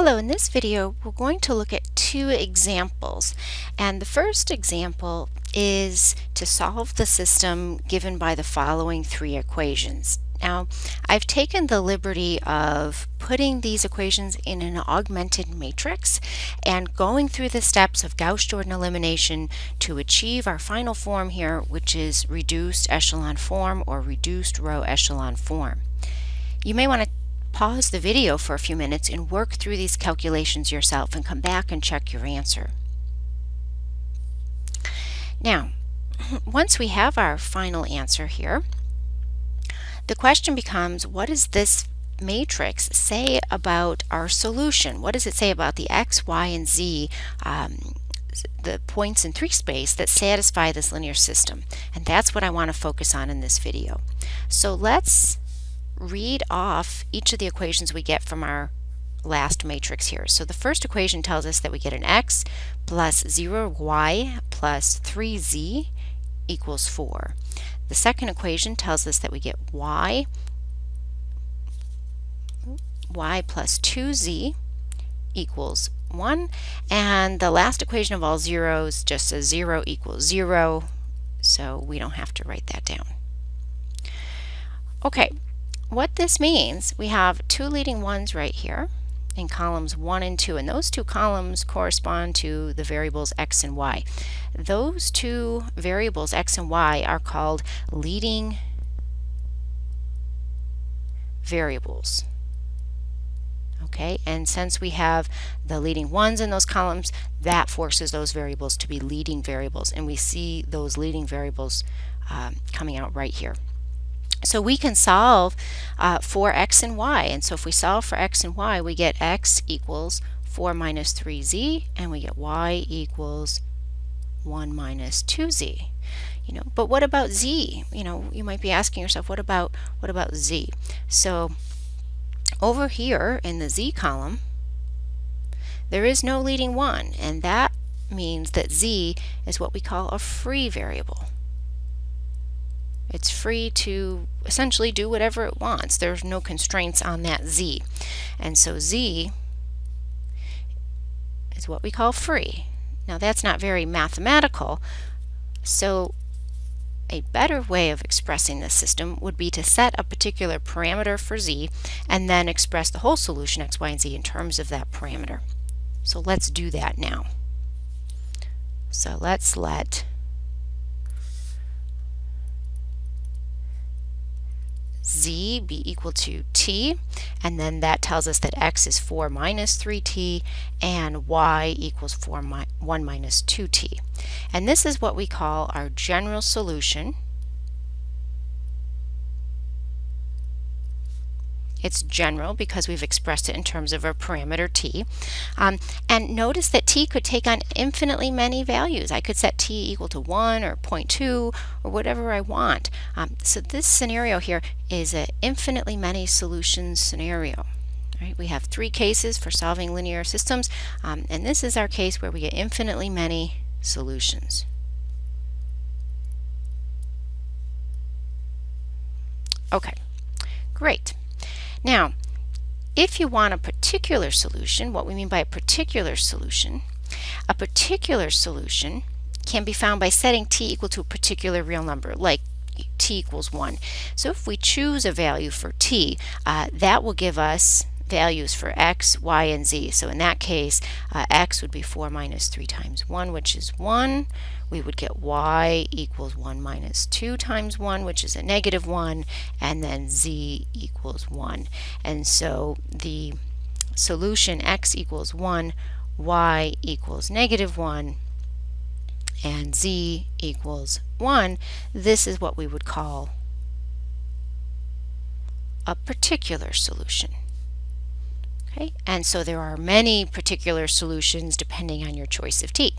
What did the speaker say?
Hello, in this video we're going to look at two examples, and the first example is to solve the system given by the following three equations. Now, I've taken the liberty of putting these equations in an augmented matrix and going through the steps of Gauss-Jordan elimination to achieve our final form here, which is reduced echelon form or reduced row echelon form. You may want to pause the video for a few minutes and work through these calculations yourself and come back and check your answer. Now, once we have our final answer here, the question becomes, what does this matrix say about our solution? What does it say about the x, y, and z, the points in 3 space that satisfy this linear system? And that's what I want to focus on in this video. So let's read off each of the equations we get from our last matrix here. So the first equation tells us that we get an x plus 0y plus 3z equals 4. The second equation tells us that we get y plus 2z equals 1. And the last equation of all zeros just says 0 equals 0, so we don't have to write that down. Okay. What this means, we have two leading ones right here in columns 1 and 2, and those two columns correspond to the variables x and y. Those two variables x and y are called leading variables. Okay, and since we have the leading ones in those columns, that forces those variables to be leading variables, and we see those leading variables coming out right here. So we can solve for x and y, and so if we solve for x and y, we get x equals 4 minus 3z, and we get y equals 1 minus 2z. But what about z? You might be asking yourself, what about z? So over here in the z column, there is no leading one, and that means that z is what we call a free variable. It's free to essentially do whatever it wants. There's no constraints on that z. And so z is what we call free. Now that's not very mathematical, so a better way of expressing this system would be to set a particular parameter for z and then express the whole solution x, y, and z in terms of that parameter. So let's do that now. So let's let z be equal to t, and then that tells us that x is 4 minus 3t and y equals 1 minus 2t. And this is what we call our general solution. It's general because we've expressed it in terms of a parameter t. And notice that t could take on infinitely many values. I could set t equal to 1 or 0.2 or whatever I want. So this scenario here is an infinitely many solutions scenario. Right? We have 3 cases for solving linear systems, and this is our case where we get infinitely many solutions. Okay, great. Now, if you want a particular solution, what we mean by a particular solution can be found by setting t equal to a particular real number, like t equals 1. So if we choose a value for t, that will give us values for x, y, and z. So in that case, x would be 4 minus 3 times 1, which is 1. We would get y equals 1 minus 2 times 1, which is a negative 1, and then z equals 1. And so the solution x equals 1, y equals negative 1, and z equals 1, this is what we would call a particular solution. Okay, and so there are many particular solutions depending on your choice of t.